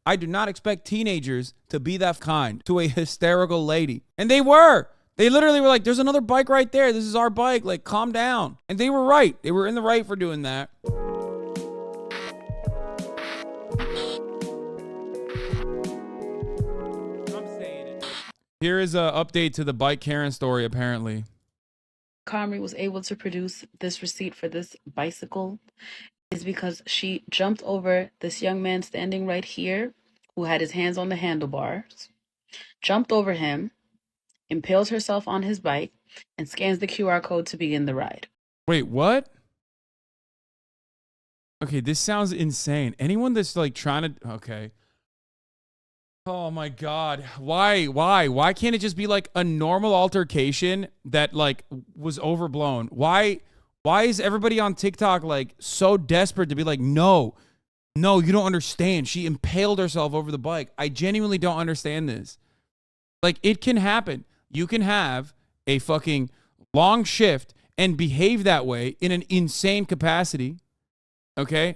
I do not expect teenagers to be that kind to a hysterical lady. And they were. They literally were like, there's another bike right there. This is our bike. Like, calm down. And they were right. They were in the right for doing that. Here is an update to the bike Karen story, apparently. Camry was able to produce this receipt for this bicycle is because she jumped over this young man standing right here who had his hands on the handlebars, jumped over him, impales herself on his bike, and scans the QR code to begin the ride. Wait, what? Okay, this sounds insane. Anyone that's like trying to... Okay. Oh my God. Why can't it just be like a normal altercation that like was overblown? Why is everybody on TikTok like so desperate to be like, no, you don't understand. She impaled herself over the bike. I genuinely don't understand this. Like, it can happen. You can have a fucking long shift and behave that way in an insane capacity. Okay?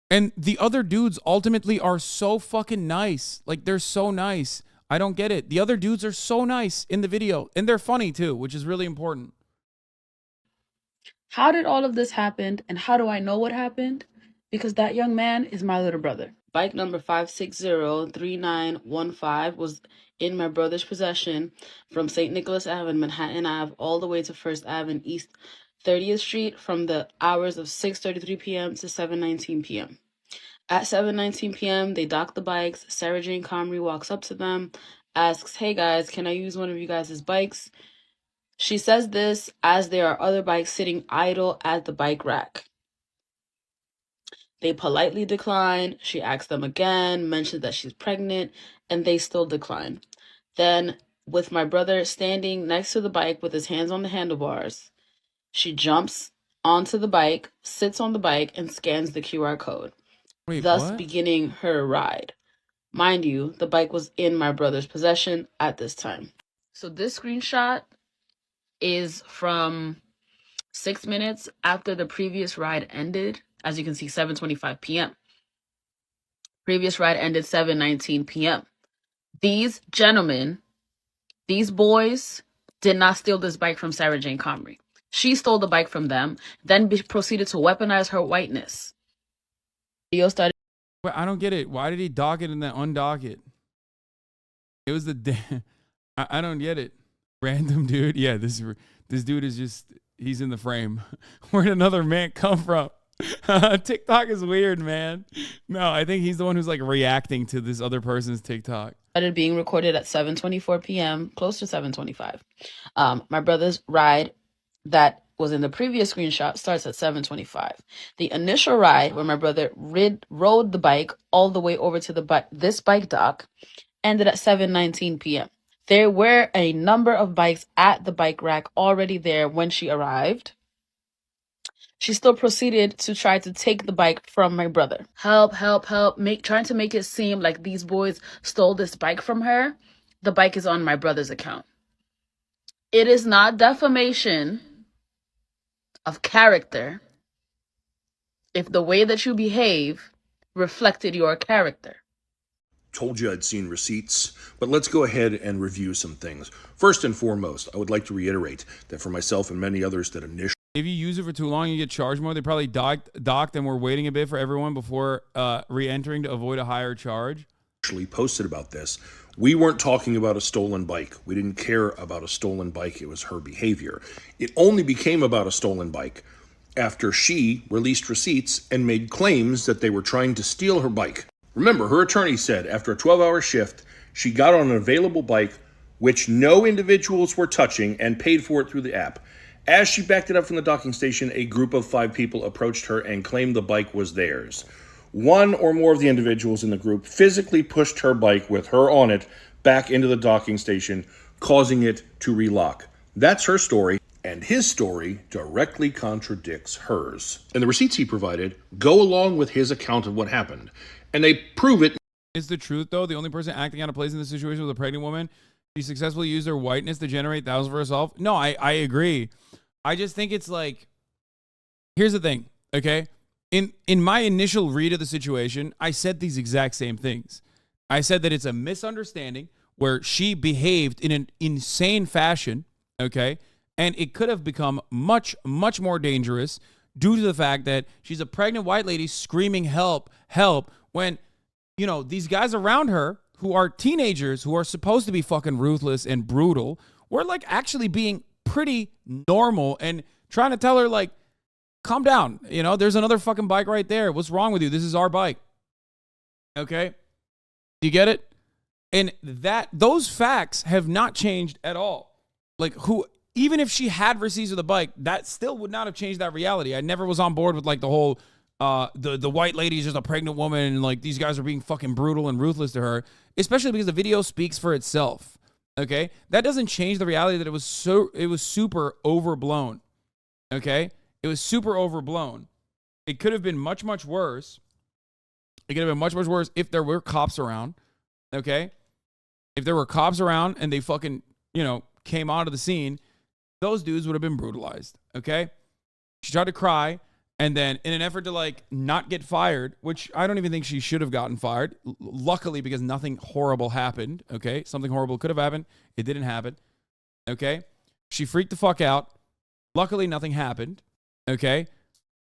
And the other dudes ultimately are so fucking nice. Like, they're so nice. I don't get it. The other dudes are so nice in the video. And they're funny too, which is really important. How did all of this happen? And how do I know what happened? Because that young man is my little brother. Bike number 5603915 was in my brother's possession from St. Nicholas Ave, Manhattan Ave, all the way to First Ave and East 30th Street from the hours of 6:33 p.m. to 7:19 p.m. At 7:19 p.m., they dock the bikes. Sarah Jane Comrie walks up to them, asks, "Hey guys, can I use one of you guys' bikes?" She says this as there are other bikes sitting idle at the bike rack. They politely decline. She asks them again, mentions that she's pregnant, and they still decline. Then, with my brother standing next to the bike with his hands on the handlebars, she jumps onto the bike, sits on the bike, and scans the QR code, thus beginning her ride. Mind you, the bike was in my brother's possession at this time. So this screenshot is from 6 minutes after the previous ride ended. As you can see, 7:25 p.m. Previous ride ended 7:19 p.m. These gentlemen, these boys, did not steal this bike from Sarah Jane Comrie. She stole the bike from them, then proceeded to weaponize her whiteness. Video started. Wait, I don't get it. Why did he dock it and then undock it? It was the... I don't get it. Random dude. Yeah, this dude is just... He's in the frame. Where did another man come from? TikTok is weird, man. No, I think he's the one who's like reacting to this other person's TikTok. Started being recorded at 7:24 p.m., close to 7:25. My brother's ride that was in the previous screenshot starts at 7:25. The initial ride where my brother rode the bike all the way over to this bike dock ended at 7:19 p.m. There were a number of bikes at the bike rack already there when she arrived. She still proceeded to try to take the bike from my brother. Help, trying to make it seem like these boys stole this bike from her. The bike is on my brother's account. It is not defamation of character if the way that you behave reflected your character. Told you I'd seen receipts, but let's go ahead and review some things. First and foremost, I would like to reiterate that for myself and many others that initially... If you use it for too long, you get charged more. They probably docked and were waiting a bit for everyone before re-entering to avoid a higher charge. Actually posted about this. We weren't talking about a stolen bike. We didn't care about a stolen bike. It was her behavior. It only became about a stolen bike after she released receipts and made claims that they were trying to steal her bike. Remember, her attorney said after a 12-hour shift, she got on an available bike, which no individuals were touching, and paid for it through the app. As she backed it up from the docking station, a group of 5 people approached her and claimed the bike was theirs. One or more of the individuals in the group physically pushed her bike with her on it back into the docking station, causing it to relock. That's her story, and his story directly contradicts hers. And the receipts he provided go along with his account of what happened. And they prove it. It's the truth, though. The only person acting out of place in this situation was a pregnant woman. She successfully used her whiteness to generate thousands for herself. No, I agree. I just think it's like, here's the thing, okay? In my initial read of the situation, I said these exact same things. I said that it's a misunderstanding where she behaved in an insane fashion, okay? And it could have become much, much more dangerous due to the fact that she's a pregnant white lady screaming help, help, when, you know, these guys around her who are teenagers who are supposed to be fucking ruthless and brutal were like actually being pretty normal and trying to tell her, like, calm down. You know, there's another fucking bike right there. What's wrong with you? This is our bike. Okay? Do you get it? And those facts have not changed at all. Like, even if she had receipts of the bike, that still would not have changed that reality. I never was on board with like the whole the white lady is just a pregnant woman and like these guys are being fucking brutal and ruthless to her, especially because the video speaks for itself. Okay? That doesn't change the reality that it was super overblown. Okay? It was super overblown. It could have been much, much worse. It could have been much, much worse if there were cops around. Okay? If there were cops around and they fucking, you know, came onto the scene, those dudes would have been brutalized. Okay? She tried to cry, and then in an effort to like not get fired, which I don't even think she should have gotten fired. Luckily, because nothing horrible happened. Okay? Something horrible could have happened. It didn't happen. Okay? She freaked the fuck out. Luckily, nothing happened. Okay?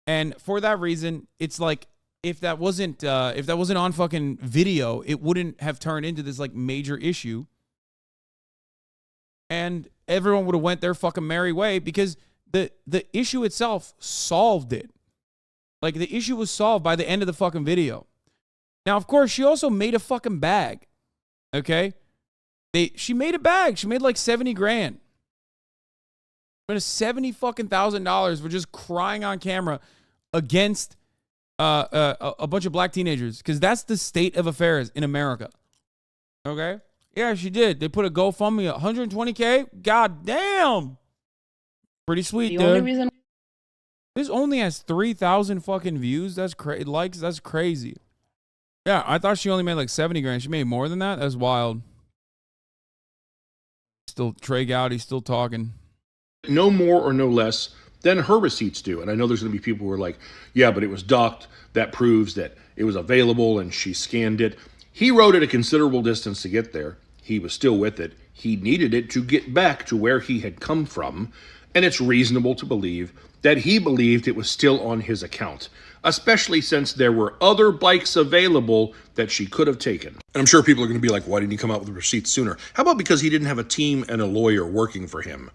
And for that reason, it's like, if that wasn't on fucking video, it wouldn't have turned into this like major issue. And everyone would have went their fucking merry way because the issue itself solved it. Like, the issue was solved by the end of the fucking video. Now, of course, she also made a fucking bag. Okay? She made a bag. She made like 70 grand. But $70,000 for just crying on camera against a bunch of black teenagers, because that's the state of affairs in America. Okay? Yeah, she did. They put a GoFundMe, $120K. God damn. Pretty sweet, dude. Only reason this only has 3,000 fucking views. That's likes. That's crazy. Yeah, I thought she only made like 70 grand. She made more than that. That's wild. Still, Trey Gowdy still talking. No more or no less than her receipts do. And I know there's going to be people who are like, yeah, but it was docked. That proves that it was available and she scanned it. He rode it a considerable distance to get there. He was still with it. He needed it to get back to where he had come from. And it's reasonable to believe that he believed it was still on his account, especially since there were other bikes available that she could have taken. And I'm sure people are going to be like, why didn't he come out with the receipts sooner? How about because he didn't have a team and a lawyer working for him,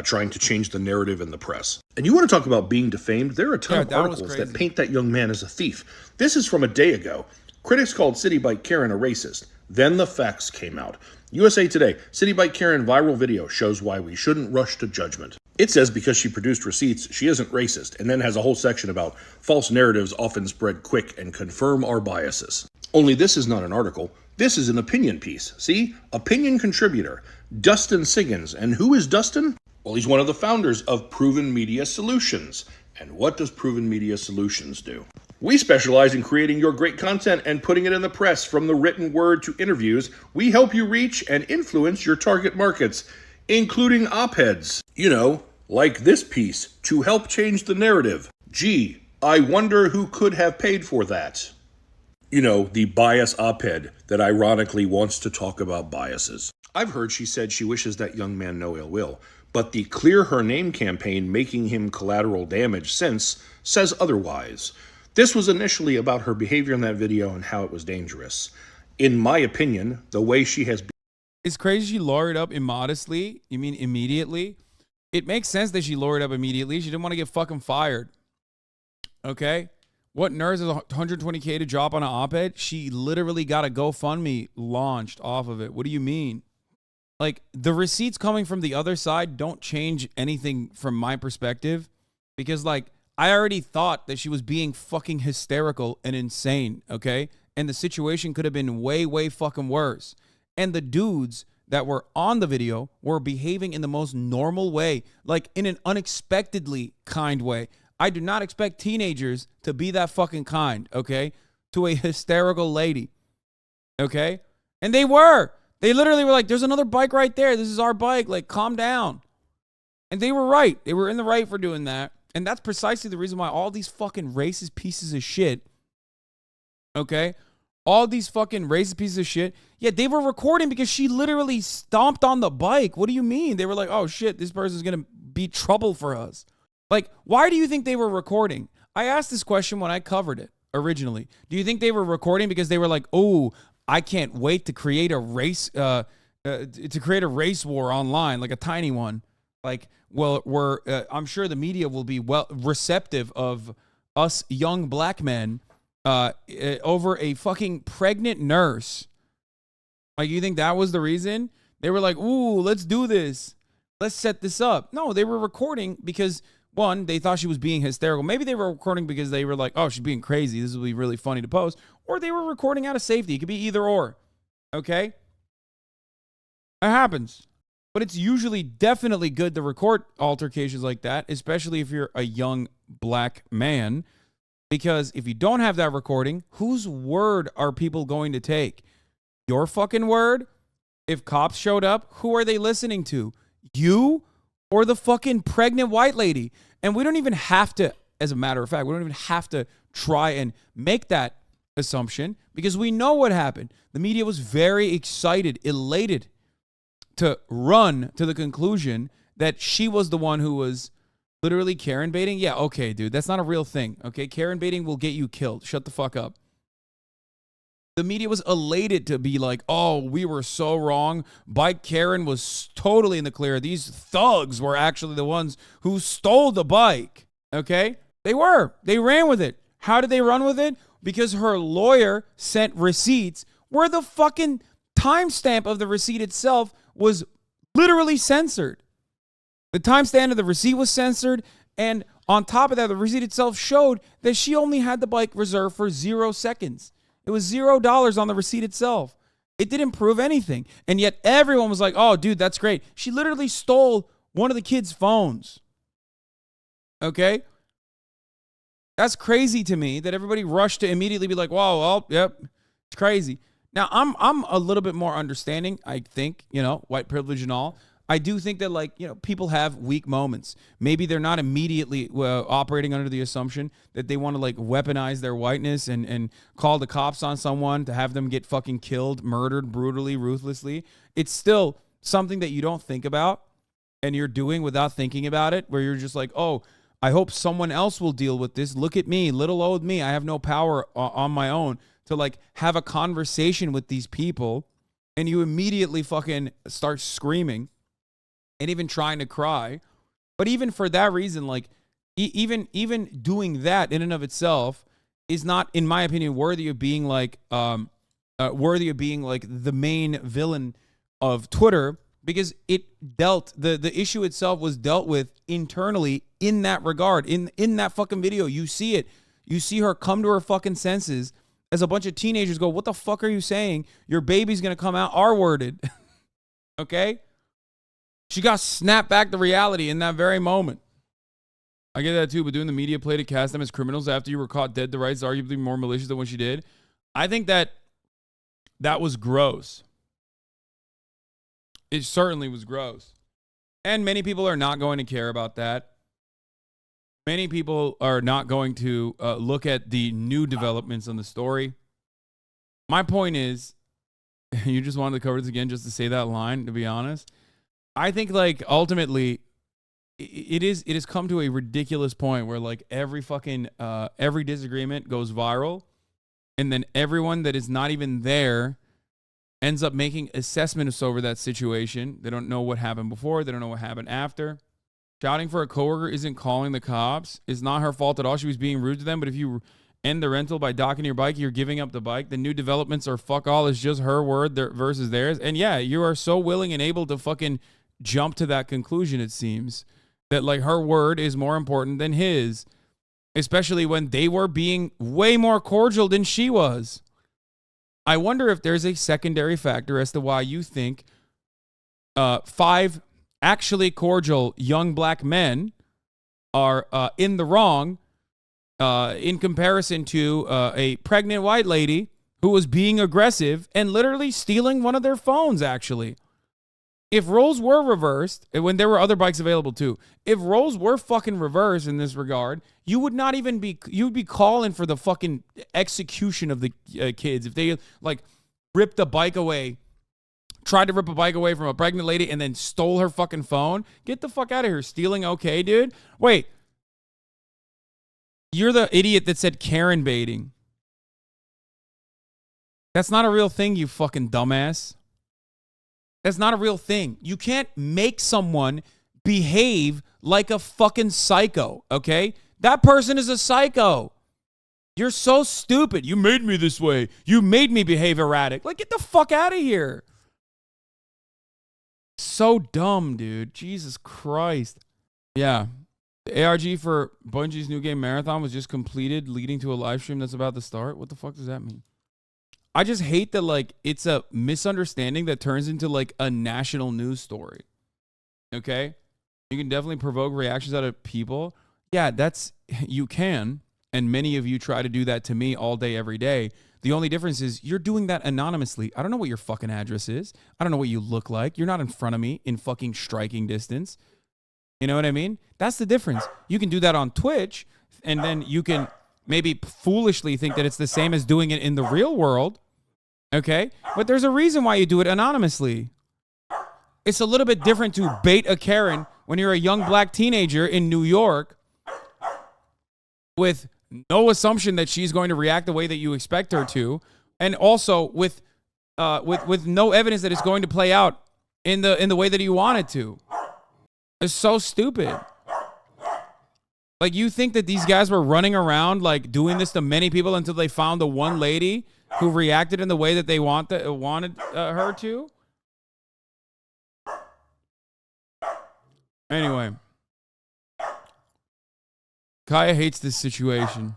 trying to change the narrative in the press? And you want to talk about being defamed? There are a ton of articles that paint that young man as a thief. This is from a day ago. Critics called City Bike Karen a racist. Then the facts came out. USA Today, City Bike Karen viral video shows why we shouldn't rush to judgment. It says because she produced receipts, she isn't racist, and then has a whole section about false narratives often spread quick and confirm our biases. Only this is not an article. This is an opinion piece. See? Opinion contributor, Dustin Siggins. And who is Dustin? Well, he's one of the founders of Proven Media Solutions. And what does Proven Media Solutions do? We specialize in creating your great content and putting it in the press. From the written word to interviews, we help you reach and influence your target markets, including op-eds. You know, like this piece, to help change the narrative. Gee, I wonder who could have paid for that. You know, the bias op-ed that ironically wants to talk about biases. I've heard she said she wishes that young man no ill will, but the Clear Her Name campaign making him collateral damage since says otherwise. This was initially about her behavior in that video and how it was dangerous. In my opinion, the way she has... It's crazy she lawyered up immodestly. You mean immediately? It makes sense that she lawyered up immediately. She didn't want to get fucking fired. Okay? What nurse is $120K to drop on an op-ed? She literally got a GoFundMe launched off of it. What do you mean? Like, the receipts coming from the other side don't change anything from my perspective, because, like, I already thought that she was being fucking hysterical and insane, okay? And the situation could have been way, way fucking worse. And the dudes that were on the video were behaving in the most normal way, like in an unexpectedly kind way. I do not expect teenagers to be that fucking kind, okay? To a hysterical lady, okay? And they were. They literally were like, there's another bike right there. This is our bike. Like, calm down. And they were right. They were in the right for doing that. And that's precisely the reason why all these fucking racist pieces of shit, okay, all these fucking racist pieces of shit. Yeah, they were recording because she literally stomped on the bike. What do you mean? They were like, oh shit, this person's gonna be trouble for us. Like, why do you think they were recording? I asked this question when I covered it originally. Do you think they were recording because they were like, oh, I can't wait to create a race war online, like a tiny one. Like, well, I'm sure the media will be well receptive of us young black men over a fucking pregnant nurse. Like, you think that was the reason? They were like, ooh, let's do this. Let's set this up. No, they were recording because, one, they thought she was being hysterical. Maybe they were recording because they were like, oh, she's being crazy. This will be really funny to post. Or they were recording out of safety. It could be either or. Okay? It happens. But it's usually definitely good to record altercations like that, especially if you're a young black man. Because if you don't have that recording, whose word are people going to take? Your fucking word? If cops showed up, who are they listening to? You or the fucking pregnant white lady? And we don't even have to, as a matter of fact, we don't even have to try and make that assumption because we know what happened. The media was very excited, elated to run to the conclusion that she was the one who was literally Karen baiting. Yeah, okay, dude, that's not a real thing. Okay, Karen baiting will get you killed. Shut the fuck up. The media was elated to be like, oh, we were so wrong. Bike Karen was totally in the clear. These thugs were actually the ones who stole the bike. Okay? They were. They ran with it. How did they run with it? Because her lawyer sent receipts where the fucking timestamp of the receipt itself was literally censored. The timestamp of the receipt was censored. And on top of that, the receipt itself showed that she only had the bike reserved for 0 seconds. It was $0 on the receipt itself. It didn't prove anything. And yet everyone was like, oh, dude, that's great. She literally stole one of the kids' phones. Okay? That's crazy to me that everybody rushed to immediately be like, whoa, well, yep, it's crazy. Now, I'm a little bit more understanding, I think, white privilege and all. I do think that, people have weak moments. Maybe they're not immediately operating under the assumption that they want to, weaponize their whiteness and call the cops on someone to have them get fucking killed, murdered brutally, ruthlessly. It's still something that you don't think about and you're doing without thinking about it, where you're just like, oh, I hope someone else will deal with this. Look at me, little old me. I have no power on my own to, have a conversation with these people. And you immediately fucking start screaming. And even trying to cry. But even for that reason, even doing that in and of itself is not, in my opinion, worthy of being the main villain of Twitter, because it the issue itself was dealt with internally in that regard. In that fucking video, you see it. You see her come to her fucking senses as a bunch of teenagers go, what the fuck are you saying? Your baby's gonna come out R-worded. Okay? She got snapped back to reality in that very moment. I get that too, but doing the media play to cast them as criminals after you were caught dead to rights is arguably more malicious than what she did. I think that was gross. It certainly was gross. And many people are not going to care about that. Many people are not going to look at the new developments on the story. My point is, you just wanted to cover this again just to say that line, to be honest. I think ultimately it has come to a ridiculous point where every fucking every disagreement goes viral, and then everyone that is not even there ends up making assessments over that situation. They don't know what happened before, they don't know what happened after. Shouting for a coworker isn't calling the cops. It's not her fault at all. She was being rude to them, but if you end the rental by docking your bike, you're giving up the bike. The new developments are fuck all. It's just her word versus theirs. And yeah, you are so willing and able to fucking jump to that conclusion, it seems, that her word is more important than his, especially when they were being way more cordial than she was. I wonder if there's a secondary factor as to why you think 5 actually cordial young black men are in the wrong in comparison to a pregnant white lady who was being aggressive and literally stealing one of their phones, actually. if roles were reversed, when there were other bikes available too, if roles were fucking reversed in this regard, you would not even be, you would be calling for the fucking execution of the kids. If they like ripped the bike away, tried to rip a bike away from a pregnant lady and then stole her fucking phone, get the fuck out of here. Stealing, okay, dude? Wait, you're the idiot that said Karen baiting. That's not a real thing, you fucking dumbass. That's not a real thing. You can't make someone behave like a fucking psycho, okay? That person is a psycho. You're so stupid. You made me this way. You made me behave erratic. Like, get the fuck out of here. So dumb, dude. Jesus Christ. Yeah. The ARG for Bungie's new game Marathon was just completed, leading to a live stream that's about to start. What the fuck does that mean? I just hate that, like, it's a misunderstanding that turns into, like, a national news story. Okay? You can definitely provoke reactions out of people. Yeah, you can. And many of you try to do that to me all day, every day. The only difference is you're doing that anonymously. I don't know what your fucking address is. I don't know what you look like. You're not in front of me in fucking striking distance. You know what I mean? That's the difference. You can do that on Twitch, and then you can maybe foolishly think that it's the same as doing it in the real world. Okay? But there's a reason why you do it anonymously. It's a little bit different to bait a Karen when you're a young black teenager in New York with no assumption that she's going to react the way that you expect her to, and also with no evidence that it's going to play out in the way that you want it to. It's so stupid. Like, you think that these guys were running around like doing this to many people until they found the one lady who reacted in the way that they wanted her to? Anyway, Kaya hates this situation.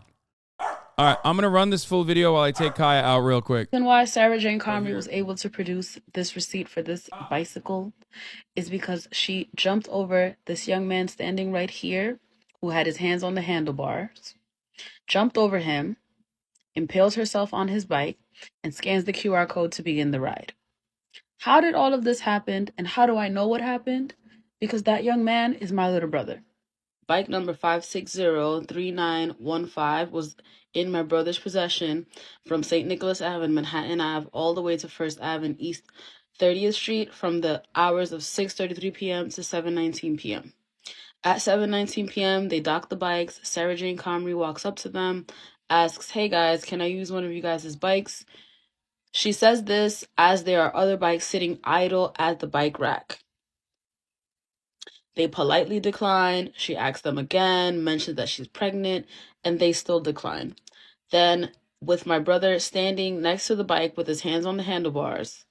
All right, I'm going to run this full video while I take Kaya out real quick. And why Sarah Jane Comrie was able to produce this receipt for this bicycle is because she jumped over this young man standing right here who had his hands on the handlebars, jumped over him, impales herself on his bike, and scans the QR code to begin the ride. How did all of this happen, and how do I know what happened? Because that young man is my little brother. Bike number 5603915 was in my brother's possession from St. Nicholas Ave and Manhattan Ave all the way to First Ave and East 30th Street from the hours of 6:33 p.m. to 7:19 p.m. At 7:19 p.m., they dock the bikes. Sarah Jane Comrie walks up to them, asks, "Hey guys, can I use one of you guys' bikes?" She says this as there are other bikes sitting idle at the bike rack. They politely decline. She asks them again, mentions that she's pregnant, and they still decline. Then, with my brother standing next to the bike with his hands on the handlebars,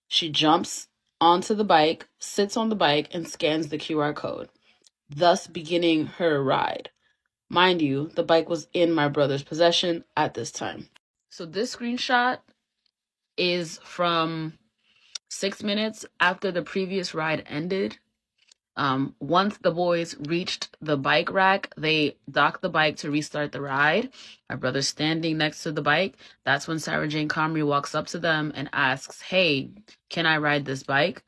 she jumps onto the bike, sits on the bike, and scans the QR code, thus beginning her ride. Mind you, the bike was in my brother's possession at this time. So this screenshot is from 6 minutes after the previous ride ended. Once the boys reached the bike rack, they docked the bike to restart the ride. My brother's standing next to the bike. That's when Sarah Jane Comrie walks up to them and asks, "Hey, can I ride this bike?"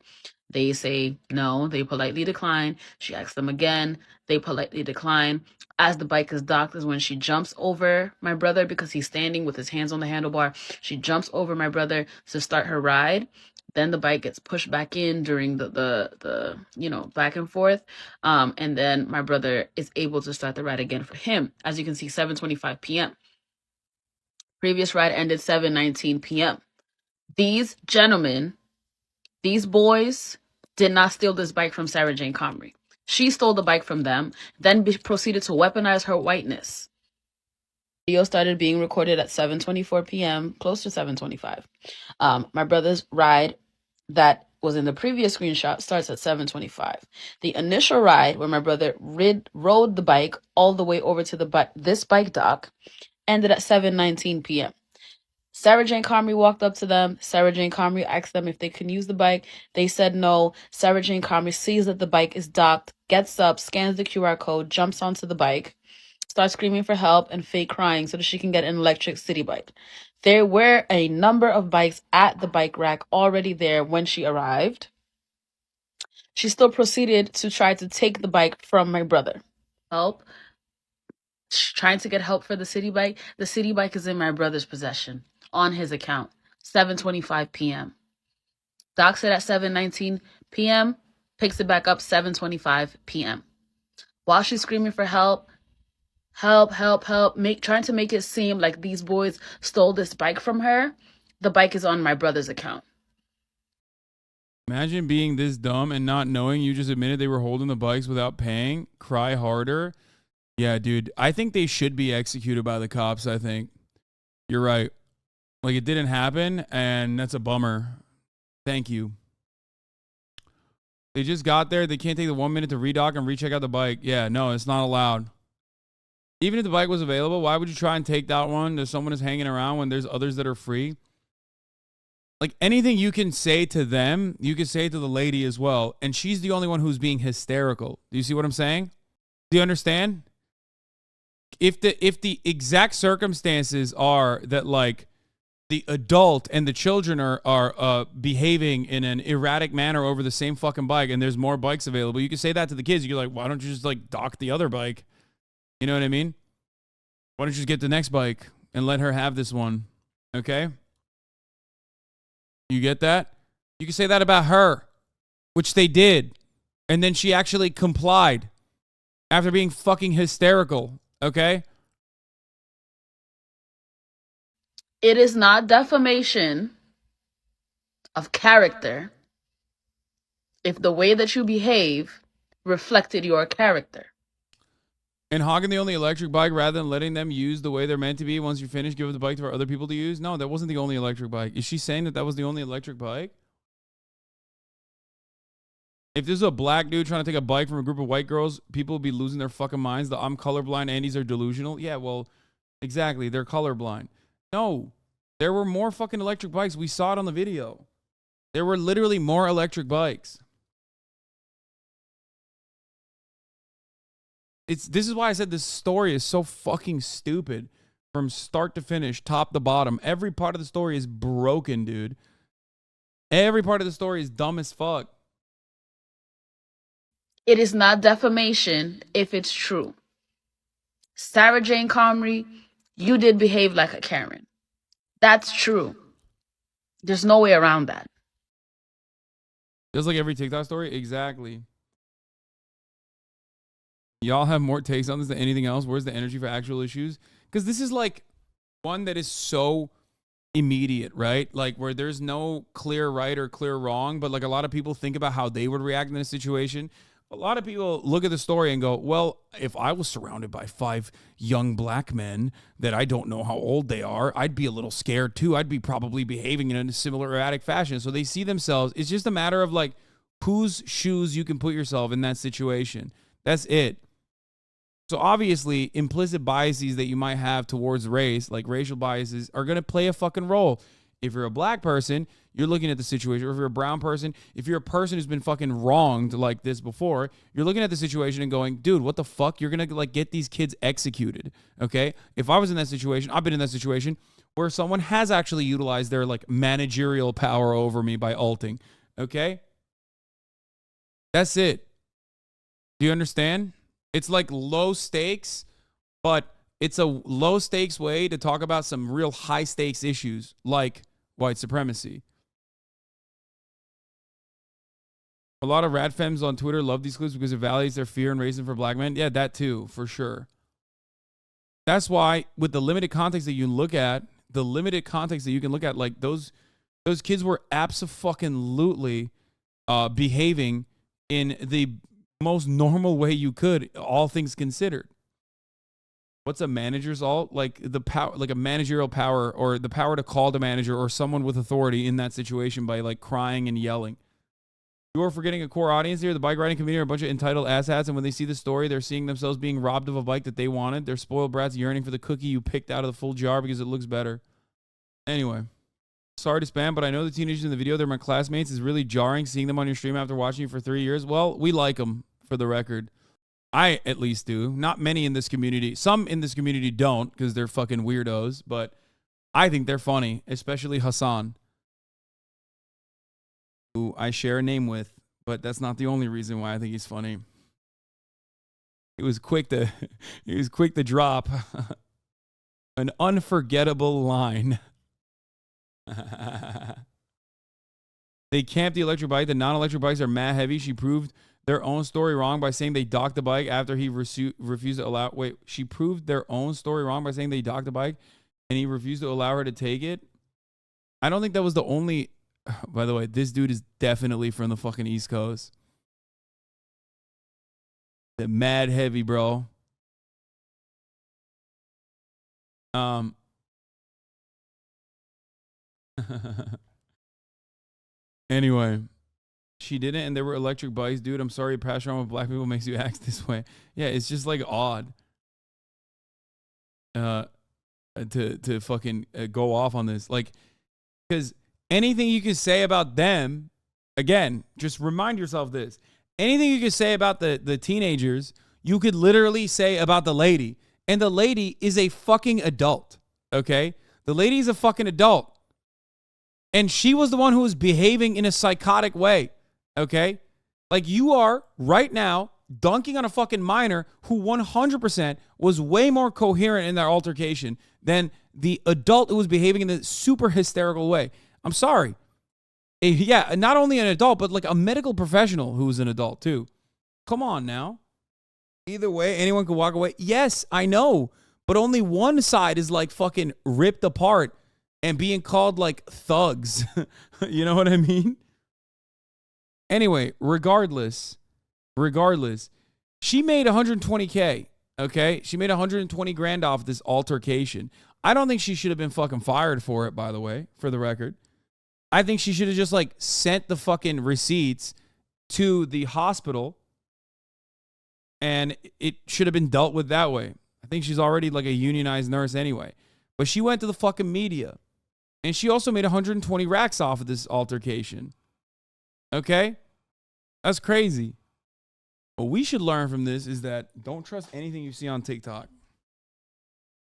They say no. They politely decline. She asks them again. They politely decline. As the bike is docked is when she jumps over my brother because he's standing with his hands on the handlebar. She jumps over my brother to start her ride. Then the bike gets pushed back in during the back and forth. And then my brother is able to start the ride again for him. As you can see, 7:25 p.m. Previous ride ended 7:19 p.m. These gentlemen, these boys, did not steal this bike from Sarah Jane Comrie. She stole the bike from them, then proceeded to weaponize her whiteness. Video started being recorded at 7:24 p.m., close to 7:25. My brother's ride that was in the previous screenshot starts at 7:25. The initial ride where my brother rode the bike all the way over to this bike dock ended at 7:19 p.m. Sarah Jane Comrie walked up to them. Sarah Jane Comrie asked them if they can use the bike. They said no. Sarah Jane Comrie sees that the bike is docked, gets up, scans the QR code, jumps onto the bike, starts screaming for help and fake crying so that she can get an electric city bike. There were a number of bikes at the bike rack already there when she arrived. She still proceeded to try to take the bike from my brother. Help. Trying to get help for the city bike. The city bike is in my brother's possession on his account. 7:25 p.m. Docks it at 7:19 p.m. Picks it back up 7:25 p.m. While she's screaming for help, help, help, help, trying to make it seem like these boys stole this bike from her. The bike is on my brother's account. Imagine being this dumb and not knowing you just admitted they were holding the bikes without paying. Cry harder. Yeah, dude. I think they should be executed by the cops, I think. You're right. Like, it didn't happen, and that's a bummer. Thank you. They just got there. They can't take the 1 minute to redock and recheck out the bike. Yeah, no, it's not allowed. Even if the bike was available, why would you try and take that one if someone is hanging around when there's others that are free? Like, anything you can say to them, you can say to the lady as well. And she's the only one who's being hysterical. Do you see what I'm saying? Do you understand? If the exact circumstances are that, like, the adult and the children are behaving in an erratic manner over the same fucking bike and there's more bikes available, you can say that to the kids. You're like, why don't you just, like, dock the other bike? You know what I mean? Why don't you just get the next bike and let her have this one? Okay? You get that? You can say that about her, which they did. And then she actually complied after being fucking hysterical. Okay? It is not defamation of character if the way that you behave reflected your character. And hogging the only electric bike rather than letting them use the way they're meant to be. Once you finish, give the bike to other people to use. No, that wasn't the only electric bike. Is she saying that that was the only electric bike? If there's a black dude trying to take a bike from a group of white girls, people will be losing their fucking minds. The I'm colorblind Andes are delusional. Yeah, well, exactly. They're colorblind. No, there were more fucking electric bikes. We saw it on the video. There were literally more electric bikes. This is why I said this story is so fucking stupid from start to finish, top to bottom. Every part of the story is broken, dude. Every part of the story is dumb as fuck. It is not defamation if it's true. Sarah Jane Comrie, you did behave like a Karen. That's true. There's no way around that. Just like every TikTok story? Exactly. Y'all have more takes on this than anything else. Where's the energy for actual issues? Because this is like one that is so immediate, right? Like where there's no clear right or clear wrong, but like a lot of people think about how they would react in a situation. A lot of people look at the story and go, well, if I was surrounded by 5 young black men that I don't know how old they are, I'd be a little scared too. I'd be probably behaving in a similar erratic fashion. So they see themselves. It's just a matter of like whose shoes you can put yourself in that situation. That's it. So obviously, implicit biases that you might have towards race, like racial biases, are going to play a fucking role. If you're a black person, you're looking at the situation. Or if you're a brown person, if you're a person who's been fucking wronged like this before, you're looking at the situation and going, dude, what the fuck? You're going to like get these kids executed, okay? If I was in that situation, I've been in that situation where someone has actually utilized their like managerial power over me by ulting, okay? That's it. Do you understand? It's like low stakes, but it's a low stakes way to talk about some real high stakes issues like white supremacy. A lot of rat femmes on Twitter love these clips because it validates their fear and racism for black men. Yeah, that too, for sure. That's why with the limited context that you look at, like those kids were abso-fucking-lutely behaving in the most normal way you could, all things considered. What's a manager's alt? Like the power, like a managerial power, or the power to call the manager or someone with authority in that situation by like crying and yelling. You are forgetting a core audience here. The bike riding community are a bunch of entitled asshats, and when they see the story, they're seeing themselves being robbed of a bike that they wanted. They're spoiled brats yearning for the cookie you picked out of the full jar because it looks better. Anyway, sorry to spam, but I know the teenagers in the video, they're my classmates. It's really jarring seeing them on your stream after watching you for 3 years. Well, we like them, for the record. I at least do. Not many in this community. Some in this community don't because they're fucking weirdos, but I think they're funny, especially Hasan, who I share a name with. but that's not the only reason why I think he's funny. He was quick to drop an unforgettable line. They camped the electric bike. The non-electric bikes are mad heavy. She proved their own story wrong by saying they docked the bike after he refused to allow. Wait, she proved their own story wrong by saying they docked the bike and he refused to allow her to take it. I don't think that was the only. By the way, this dude is definitely from the fucking East Coast. The mad heavy, bro. Anyway, she didn't, and there were electric bikes, dude. I'm sorry, pass around with black people makes you act this way. Yeah, it's just like odd. To fucking go off on this, like, because anything you can say about them, again, just remind yourself this. Anything you could say about the teenagers, you could literally say about the lady. And the lady is a fucking adult, okay? The lady is a fucking adult. And she was the one who was behaving in a psychotic way, okay? Like, you are, right now, dunking on a fucking minor who 100% was way more coherent in their altercation than the adult who was behaving in a super hysterical way. I'm sorry. Yeah, not only an adult, but like a medical professional who was an adult too. Come on now. Either way, anyone could walk away. Yes, I know. But only one side is like fucking ripped apart and being called like thugs. You know what I mean? Anyway, regardless, she made 120K, okay? She made 120 grand off this altercation. I don't think she should have been fucking fired for it, by the way, for the record. I think she should have just like sent the fucking receipts to the hospital and it should have been dealt with that way. I think she's already like a unionized nurse anyway. But she went to the fucking media and she also made 120 racks off of this altercation. Okay? That's crazy. What we should learn from this is that don't trust anything you see on TikTok.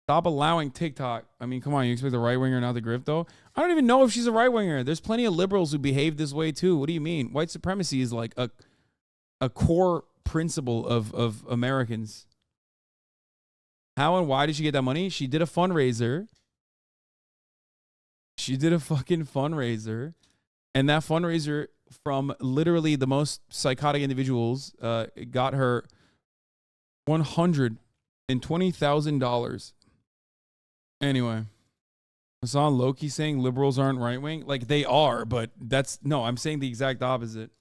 Stop allowing TikTok. I mean, come on, you expect the right winger, not the grift, though? I don't even know if she's a right winger. There's plenty of liberals who behave this way, too. What do you mean? White supremacy is like a core principle of Americans. How and why did she get that money? She did a fundraiser. She did a fucking fundraiser. And that fundraiser from literally the most psychotic individuals got her $120,000. Anyway, I saw Loki saying liberals aren't right wing. Like, they are, but that's no, I'm saying the exact opposite.